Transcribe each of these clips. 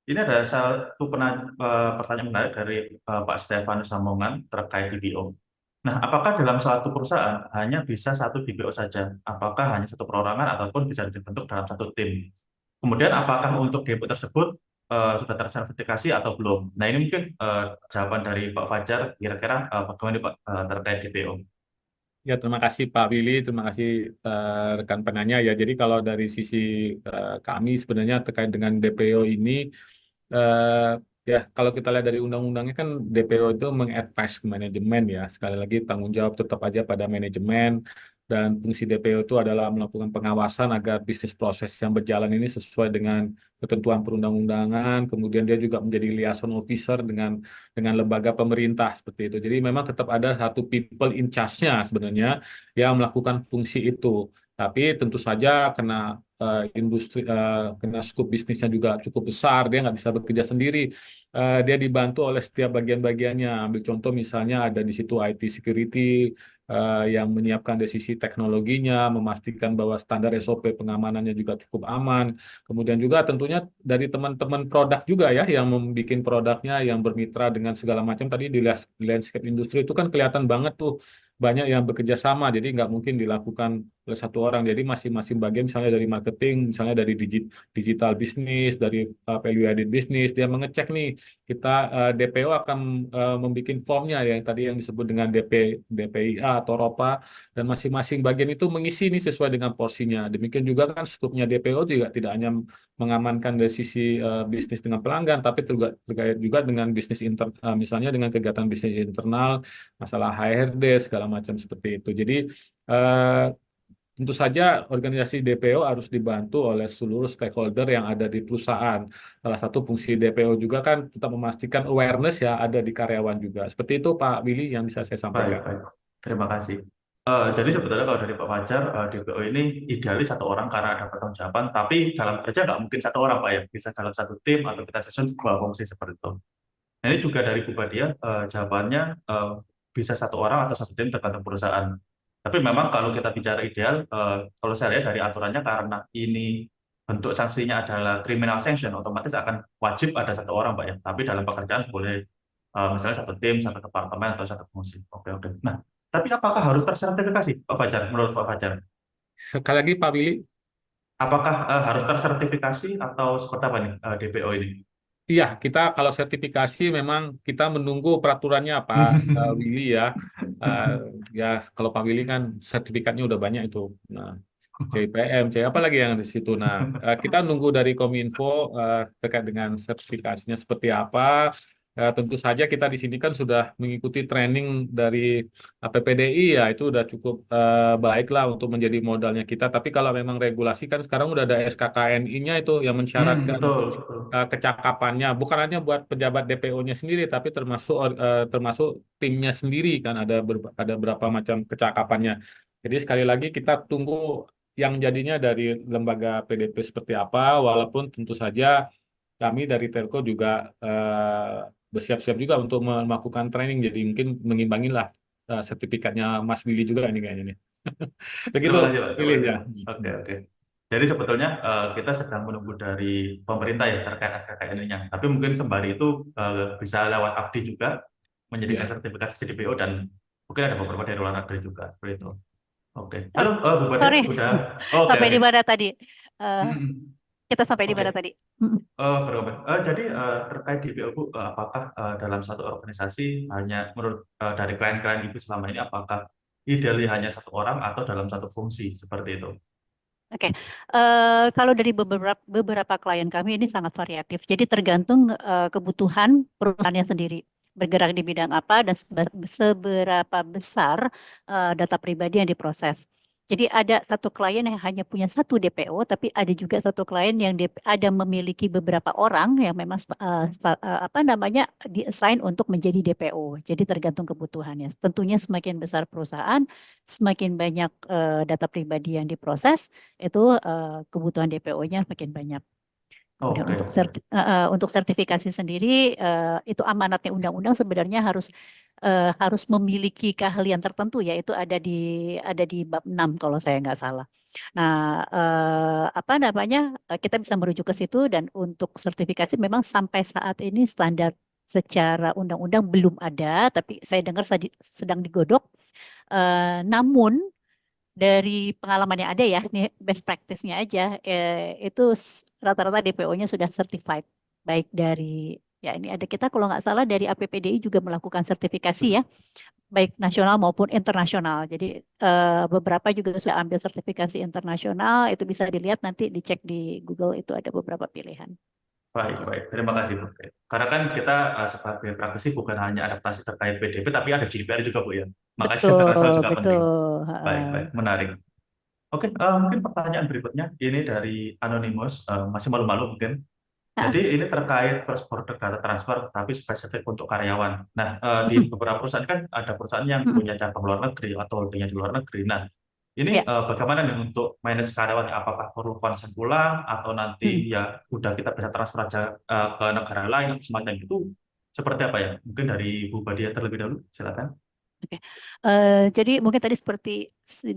Ini ada satu pertanyaan menarik dari Pak Stefanus Samongan terkait DPO. Nah, apakah dalam suatu perusahaan hanya bisa satu DPO saja? Apakah hanya satu perorangan ataupun bisa dibentuk dalam satu tim? Kemudian, apakah untuk DPO tersebut sudah tersertifikasi atau belum? Nah, ini mungkin jawaban dari Pak Fajar. Kira-kira bagaimana Pak terkait DPO? Ya, terima kasih Pak Willy, terima kasih rekan penanya ya. Jadi kalau dari sisi kami sebenarnya terkait dengan DPO ini, eh, ya kalau kita lihat dari undang-undangnya kan DPO itu mengadvise ke manajemen ya. Sekali lagi tanggung jawab tetap aja pada manajemen dan fungsi DPO itu adalah melakukan pengawasan agar bisnis proses yang berjalan ini sesuai dengan ketentuan perundang-undangan. Kemudian dia juga menjadi liaison officer dengan lembaga pemerintah seperti itu. Jadi memang tetap ada satu people in charge-nya sebenarnya yang melakukan fungsi itu. Tapi tentu saja karena kena skup bisnisnya juga cukup besar, dia nggak bisa bekerja sendiri. Dia dibantu oleh setiap bagian-bagiannya. Ambil contoh misalnya ada di situ IT security yang menyiapkan dari sisi teknologinya, memastikan bahwa standar SOP pengamanannya juga cukup aman. Kemudian juga tentunya dari teman-teman produk juga ya yang membuat produknya, yang bermitra dengan segala macam. Tadi di landscape industri itu kan kelihatan banget tuh banyak yang bekerja sama, jadi nggak mungkin dilakukan oleh satu orang. Jadi masing-masing bagian, misalnya dari marketing, misalnya dari digital bisnis, dari value added bisnis, dia mengecek nih kita DPO akan membuat formnya yang tadi yang disebut dengan DPIA atau ROPA, dan masing-masing bagian itu mengisi nih sesuai dengan porsinya. Demikian juga kan skupnya DPO juga tidak hanya mengamankan dari sisi bisnis dengan pelanggan, tapi juga terkait juga dengan bisnis misalnya dengan kegiatan bisnis internal, masalah HRD segala macam seperti itu. Jadi eh, tentu saja organisasi DPO harus dibantu oleh seluruh stakeholder yang ada di perusahaan. Salah satu fungsi DPO juga kan tetap memastikan awareness ya ada di karyawan juga. Seperti itu Pak Willy yang bisa saya Baik, sampaikan. baik. Terima kasih. Jadi sebetulnya kalau dari Pak Fajar, DPO ini idealis satu orang karena ada pertanggungjawaban, tapi dalam kerja nggak mungkin satu orang, Pak ya. Bisa dalam satu tim atau kita susun sebuah fungsi seperti itu. Nah, ini juga dari Bu Badia, jawabannya bisa satu orang atau satu tim tergantung perusahaan. Tapi memang kalau kita bicara ideal, kalau saya lihat dari aturannya karena ini bentuk sanksinya adalah criminal sanction, otomatis akan wajib ada satu orang, Pak ya. Tapi dalam pekerjaan boleh misalnya satu tim, satu departemen atau satu fungsi. Oke, oke. Nah, tapi apakah harus tersertifikasi, Pak Fajar? Menurut Pak Fajar, Sekali lagi Pak Willy, apakah harus tersertifikasi atau seperti apa nih DPO ini? iya kita kalau sertifikasi memang kita menunggu peraturannya Pak Willy ya. Eh, Ya kalau Pak Willy kan sertifikatnya udah banyak itu. Nah, CPM, C apa lagi yang di situ. Nah, kita nunggu dari Kominfo terkait dengan sertifikasinya seperti apa. Tentu saja kita di sini kan sudah mengikuti training dari PPDI ya, itu udah cukup baik lah untuk menjadi modalnya kita. Tapi kalau memang regulasi kan sekarang udah ada SKKNI-nya itu yang mensyaratkan Betul, betul. kecakapannya, bukan hanya buat pejabat DPO-nya sendiri, tapi termasuk timnya sendiri kan ada berapa macam kecakapannya. Jadi sekali lagi kita tunggu yang jadinya dari lembaga PDP seperti apa, walaupun tentu saja kami dari Telco juga bersiap-siap juga untuk melakukan training, jadi mungkin mengimbangi lah sertifikatnya Mas Willy juga ini kayaknya nih. Begitu, Terima kasih, Pak. Terima Willy kasih, ya. Pak. Oke, oke. Jadi sebetulnya kita sedang menunggu dari pemerintah ya terkait SKKN-nya. Tapi mungkin sembari itu bisa lewat Abdi juga menyediakan Ya. sertifikasi CDPO dan mungkin ada beberapa dari luar negeri juga seperti itu. Oke. Halo, Bu Bade, Sorry, udah. Oh, oke, sampai oke. di mana tadi? Eh, Hmm, kita sampai di oke. mana tadi? Mm. Berapa? Jadi terkait DPO Bu, apakah dalam satu organisasi hanya menurut dari klien-klien Ibu selama ini apakah idealnya hanya satu orang atau dalam satu fungsi seperti itu? Oke, kalau dari beberapa klien kami ini sangat variatif. Jadi tergantung kebutuhan perusahaannya sendiri, bergerak di bidang apa dan seberapa besar data pribadi yang diproses. Jadi ada satu klien yang hanya punya satu DPO, tapi ada juga satu klien yang ada memiliki beberapa orang yang memang apa namanya diassign untuk menjadi DPO. Jadi tergantung kebutuhannya. Tentunya semakin besar perusahaan, semakin banyak data pribadi yang diproses itu kebutuhan DPO-nya makin banyak. Kemudian Oke, oke. untuk sertifikasi sendiri itu amanatnya undang-undang sebenarnya harus memiliki keahlian tertentu, yaitu ada di bab 6 kalau saya nggak salah. Nah, apa namanya, kita bisa merujuk ke situ, dan untuk sertifikasi memang sampai saat ini standar secara undang-undang belum ada, tapi saya dengar sedang digodok. Namun dari pengalaman yang ada ya, nih best practice-nya aja, itu rata-rata DPO-nya sudah certified, baik dari, ya ini ada kita kalau nggak salah dari APPDI juga melakukan sertifikasi ya, baik nasional maupun internasional. Jadi beberapa juga sudah ambil sertifikasi internasional, itu bisa dilihat nanti dicek di Google, itu ada beberapa pilihan. Baik, baik. Terima kasih, Bu. Karena kan kita sebagai praktisi bukan hanya adaptasi terkait PDP, tapi ada GDPR juga, Bu, ya. Makanya internasional Betul, juga penting. betul. Baik, baik. Menarik. Oke, mungkin pertanyaan berikutnya. Ini dari Anonymous, masih malu-malu mungkin. Ah, Jadi ini terkait cross border data transfer, tapi spesifik untuk karyawan. Nah, di mm-mm, beberapa perusahaan kan ada perusahaan yang mm-mm. punya cabang luar negeri atau holdingnya di luar negeri. Nah, ini Ya. bagaimana nih untuk manage karyawan? Apakah perlu konsen pulang atau nanti Mm-mm. ya udah kita bisa transfer aja ke negara lain atau semacam itu? Seperti apa ya? Mungkin dari Bu Badia terlebih dahulu, silakan. Oke. Jadi mungkin tadi seperti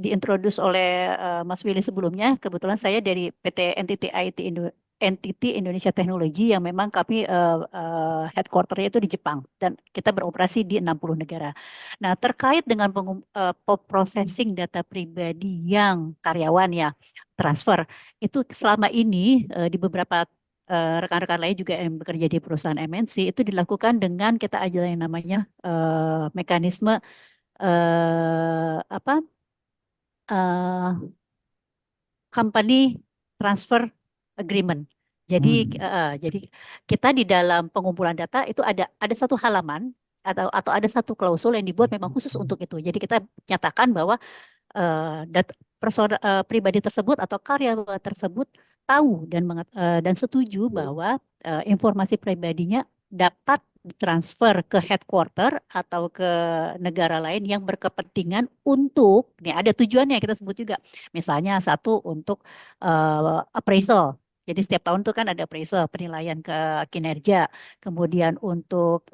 diintroduce oleh Mas Willy sebelumnya, kebetulan saya dari PT NTT IT NTT Indonesia Teknologi, yang memang kami headquarter-nya itu di Jepang, dan kita beroperasi di 60 negara. Nah, terkait dengan processing data pribadi yang karyawan ya transfer, itu selama ini di beberapa rekan-rekan lain juga yang bekerja di perusahaan MNC itu dilakukan dengan kita aja yang namanya mekanisme apa eh, company transfer agreement. Jadi Hmm. jadi kita di dalam pengumpulan data itu ada satu halaman atau ada satu klausul yang dibuat memang khusus untuk itu. Jadi kita nyatakan bahwa data pribadi tersebut atau karyawan tersebut tahu dan setuju bahwa informasi pribadinya dapat ditransfer ke headquarter atau ke negara lain yang berkepentingan untuk, nih ada tujuannya kita sebut juga, misalnya satu untuk appraisal. Jadi setiap tahun tuh kan ada appraisal, penilaian ke kinerja, kemudian untuk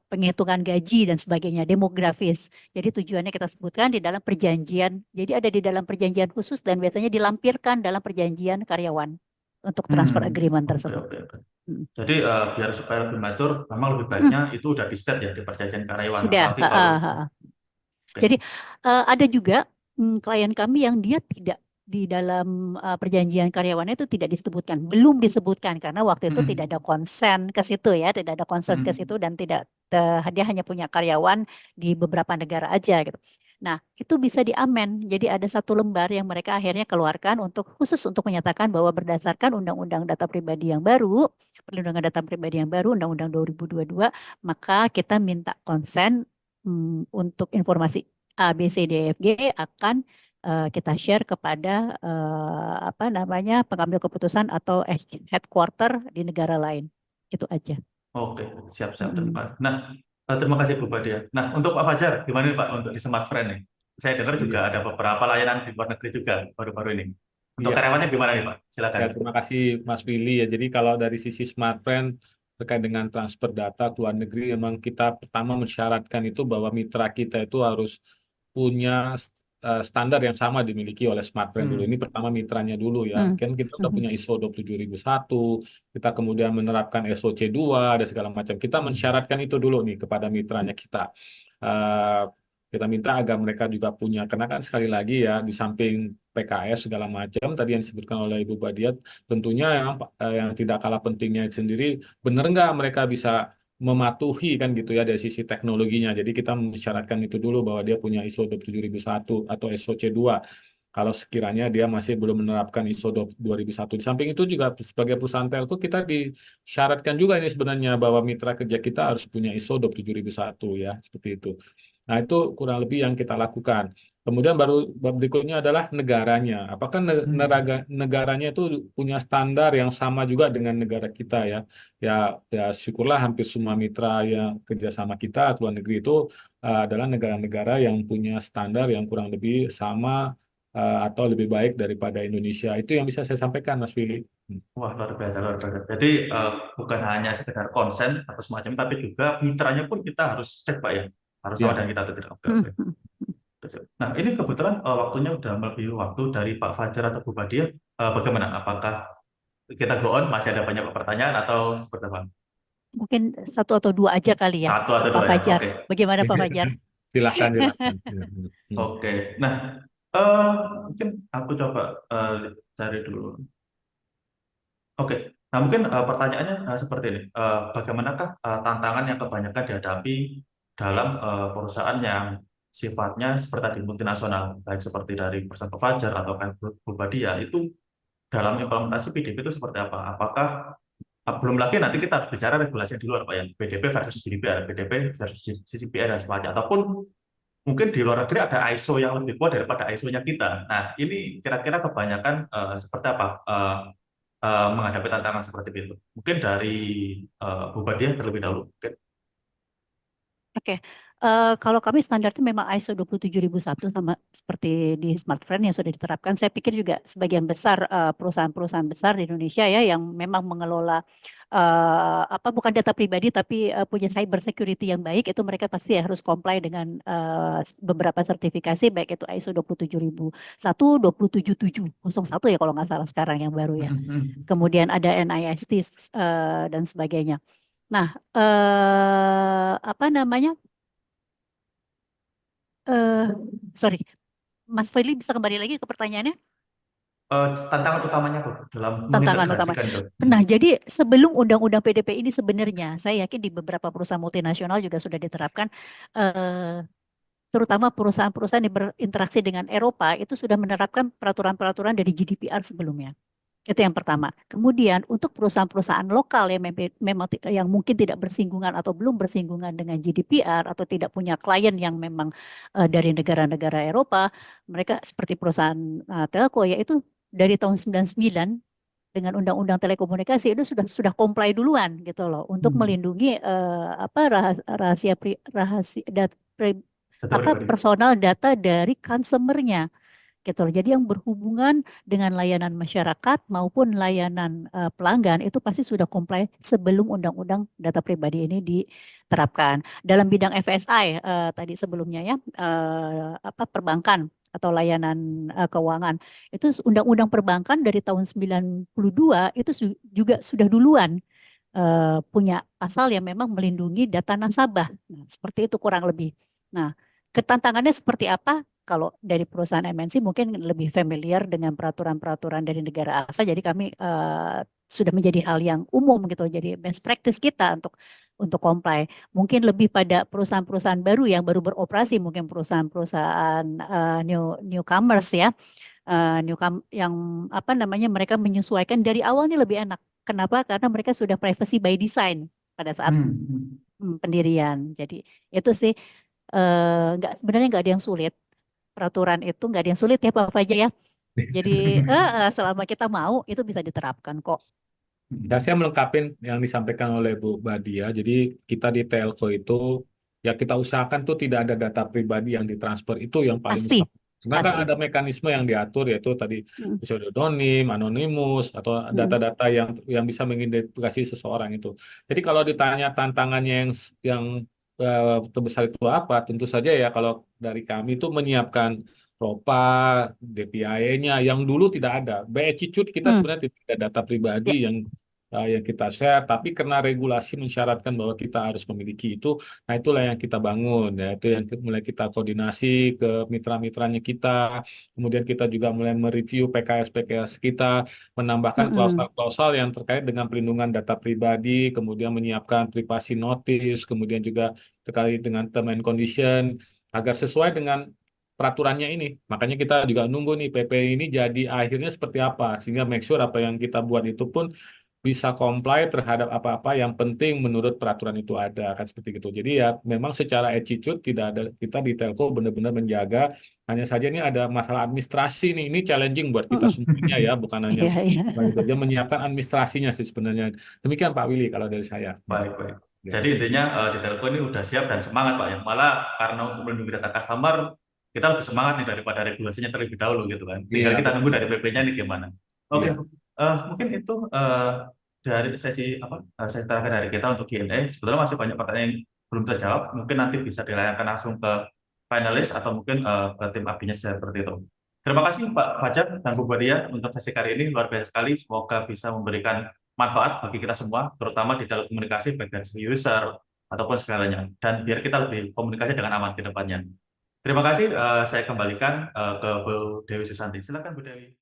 penghitungan gaji dan sebagainya, demografis. Jadi tujuannya kita sebutkan di dalam perjanjian. Jadi ada di dalam perjanjian khusus dan biasanya dilampirkan dalam perjanjian karyawan untuk transfer Hmm. agreement Oke, tersebut. oke, oke. Mm. Jadi biar supaya lebih matur, memang lebih Mm-mm. baiknya itu udah di state ya di perjanjian karyawan. Sudah. Apalagi kalau Jadi oke. ada juga klien kami yang dia tidak di dalam perjanjian karyawannya itu tidak disebutkan, belum disebutkan karena waktu itu tidak ada Hmm. konsen ke situ ya, tidak ada concern ke Hmm. situ, dan tidak dia hanya punya karyawan di beberapa negara aja gitu. Nah, itu bisa diamen. Jadi ada satu lembar yang mereka akhirnya keluarkan khusus untuk menyatakan bahwa berdasarkan Undang-Undang Data Pribadi yang baru, Perlindungan Data Pribadi yang baru, Undang-Undang 2022, maka kita minta konsen untuk informasi A, B, C, D, F, G akan kita share kepada apa namanya pengambil keputusan atau headquarter di negara lain. Itu aja. Oke, siap-siap. Terima Mm-mm. kasih. Nah, terima kasih Bu Badia. Nah, untuk Pak Fajar, gimana nih Pak untuk di Smart Friend nih? Saya dengar juga Iya, ada beberapa layanan di luar negeri juga baru-baru ini. Untuk iya. karyawannya gimana nih Pak? Silakan. Ya, terima kasih Mas Willy ya. Jadi kalau dari sisi smartfren terkait dengan transfer data ke luar negeri, memang kita pertama mensyaratkan itu bahwa mitra kita itu harus punya standar yang sama dimiliki oleh smartfren dulu. Ini Hmm. pertama mitranya dulu ya. Mm. Kan kita udah Mhm. punya ISO 27001, kita kemudian menerapkan SOC 2 dan segala macam. Kita mensyaratkan itu dulu nih kepada mitranya kita. Eh, kita minta agar mereka juga punya, karena kan sekali lagi ya, di samping PKS segala macam tadi yang disebutkan oleh Ibu Badiat, tentunya yang tidak kalah pentingnya sendiri, benar nggak mereka bisa mematuhi kan gitu ya dari sisi teknologinya. Jadi kita mensyaratkan itu dulu bahwa dia punya ISO 27001 atau SOC 2. Kalau sekiranya dia masih belum menerapkan ISO 2001. Di samping itu juga sebagai perusahaan telco kita disyaratkan juga ini sebenarnya bahwa mitra kerja kita harus punya ISO 27001 ya, seperti itu. Nah, itu kurang lebih yang kita lakukan. Kemudian baru bab berikutnya adalah negaranya. Apakah Hmm. negaranya itu punya standar yang sama juga dengan negara kita ya? Ya, ya syukurlah hampir semua mitra yang kerjasama kita ke luar negeri itu adalah negara-negara yang punya standar yang kurang lebih sama atau lebih baik daripada Indonesia. Itu yang bisa saya sampaikan, Mas Willy. Wah, luar biasa, luar biasa. Jadi bukan hanya sekedar konsen atau semacam, tapi juga mitranya pun kita harus cek, Pak ya. Harus sama Ya, dengan kita atau tidak. Oke, Hmm, oke. hmm. Nah, ini kebetulan waktunya udah melebihi waktu dari Pak Fajar atau Bu Badia. Bagaimana? Apakah kita go on? Masih ada banyak pertanyaan atau seperti apa? Mungkin satu atau dua aja kali ya, Satu atau Pak dua ya? Fajar. Oke. Bagaimana Pak Fajar? silahkan, silahkan. Oke. Nah, eh, mungkin aku coba cari dulu. Oke, nah mungkin pertanyaannya seperti ini. Bagaimanakah tantangan yang kebanyakan dihadapi dalam perusahaan yang sifatnya seperti tadi multinasional, baik seperti dari perusahaan Pefajar atau kayak Mubadia, itu dalam implementasi PDB itu seperti apa? Apakah belum lagi nanti kita harus bicara regulasi yang di luar, Pak, ya, PDB versus GDPR, PDB versus CCPR dan sebagainya, ataupun mungkin di luar negeri ada ISO yang lebih kuat daripada ISO-nya kita. Nah, ini kira-kira kebanyakan seperti apa? Menghadapi tantangan seperti itu. Mungkin dari Bu Badia terlebih dahulu. Oke. Oke, kalau kami standarnya memang ISO 27001 sama seperti di Smartfren yang sudah diterapkan. Saya pikir juga sebagian besar perusahaan-perusahaan besar di Indonesia ya yang memang mengelola bukan data pribadi tapi punya cyber security yang baik itu mereka pasti harus comply dengan beberapa sertifikasi baik itu ISO 27001, 27701 ya kalau nggak salah sekarang yang baru ya. Kemudian ada NIST dan sebagainya. Nah, apa namanya? eh Sorry, Mas Fadli bisa kembali lagi ke pertanyaannya? Tantangan utamanya apa, Bu, dalam Tantangan utama. mengintegrasikan itu? Nah, jadi sebelum undang-undang PDP ini sebenarnya, saya yakin di beberapa perusahaan multinasional juga sudah diterapkan, eh, terutama perusahaan-perusahaan yang berinteraksi dengan Eropa itu sudah menerapkan peraturan-peraturan dari GDPR sebelumnya. Itu yang pertama. Kemudian untuk perusahaan-perusahaan lokal yang memang yang mungkin tidak bersinggungan atau belum bersinggungan dengan GDPR atau tidak punya klien yang memang dari negara-negara Eropa, mereka seperti perusahaan telco yaitu dari tahun 99 dengan Undang-Undang Telekomunikasi itu sudah comply duluan gitu loh untuk Hmm. melindungi rahasia rahasia Data pribadi. personal data dari customernya gitu loh. Jadi yang berhubungan dengan layanan masyarakat maupun layanan pelanggan itu pasti sudah comply sebelum undang-undang data pribadi ini diterapkan. Dalam bidang FSI tadi sebelumnya ya perbankan atau layanan keuangan itu undang-undang perbankan dari tahun 92 itu juga sudah duluan punya pasal yang memang melindungi data nasabah. Nah, seperti itu kurang lebih. Nah, ketantangannya seperti apa? Kalau dari perusahaan MNC mungkin lebih familiar dengan peraturan-peraturan dari negara asal, jadi kami sudah menjadi hal yang umum gitu, jadi best practice kita untuk comply. Mungkin lebih pada perusahaan-perusahaan baru yang baru beroperasi, mungkin perusahaan-perusahaan newcomers ya, yang apa namanya mereka menyesuaikan dari awal ini lebih enak. Kenapa? Karena mereka sudah privacy by design pada saat Hmm. pendirian. Jadi itu sih sebenarnya nggak ada yang sulit. Peraturan itu nggak ada yang sulit ya Pak Fajar ya. Jadi selama kita mau itu bisa diterapkan kok. Ya, saya melengkapi yang disampaikan oleh Bu Badia. Jadi kita di telco itu ya kita usahakan tuh tidak ada data pribadi yang ditransfer itu yang paling Pasti, utama. Karena kan pasti. ada mekanisme yang diatur yaitu tadi Mm, pseudonym, anonimus atau mm, data-data yang bisa mengidentifikasi seseorang itu. Jadi kalau ditanya tantangannya yang terbesar itu apa? Tentu saja ya kalau dari kami itu menyiapkan ROPA, DPIA-nya yang dulu tidak ada. Attitude kita mm, sebenarnya tidak ada data pribadi ya, yang kita share, tapi karena regulasi mensyaratkan bahwa kita harus memiliki itu, nah itulah yang kita bangun, ya itu yang mulai kita koordinasi ke mitra-mitranya kita, kemudian kita juga mulai mereview PKS-PKS kita, menambahkan mm-mm, klausal-klausal yang terkait dengan pelindungan data pribadi, kemudian menyiapkan privasi notice, kemudian juga terkait dengan term and condition, agar sesuai dengan peraturannya ini. Makanya kita juga nunggu nih PP ini jadi akhirnya seperti apa, sehingga make sure apa yang kita buat itu pun bisa comply terhadap apa-apa yang penting menurut peraturan itu ada kan seperti itu. Jadi ya memang secara attitude tidak ada kita di telco benar-benar menjaga. Hanya saja ini ada masalah administrasi nih. Ini challenging buat kita mm-mm. semuanya ya, bukan hanya Iya, iya. kerja menyiapkan administrasinya sih sebenarnya. Demikian Pak Willy kalau dari saya. Baik, baik. Ya. Jadi intinya di telco ini udah siap dan semangat, Pak, ya. Malah karena untuk melindungi data customer, kita lebih semangat nih daripada regulasinya terlebih dahulu gitu kan. Tinggal Iya, kita nunggu betul. dari PP-nya nih gimana. Oke, Iya. mungkin itu dari sesi terakhir dari kita untuk Q&A. Sebetulnya masih banyak pertanyaan yang belum terjawab. Mungkin nanti bisa dilayangkan langsung ke panelis atau mungkin ke tim abinya seperti itu. Terima kasih Pak Fajar dan Bu Badia untuk sesi kali ini, luar biasa sekali. Semoga bisa memberikan manfaat bagi kita semua, terutama di dalam komunikasi baik dari segi user ataupun segalanya. Dan biar kita lebih komunikasi dengan aman ke depannya. Terima kasih, saya kembalikan ke Bu Dewi Susanti. Silakan Bu Dewi.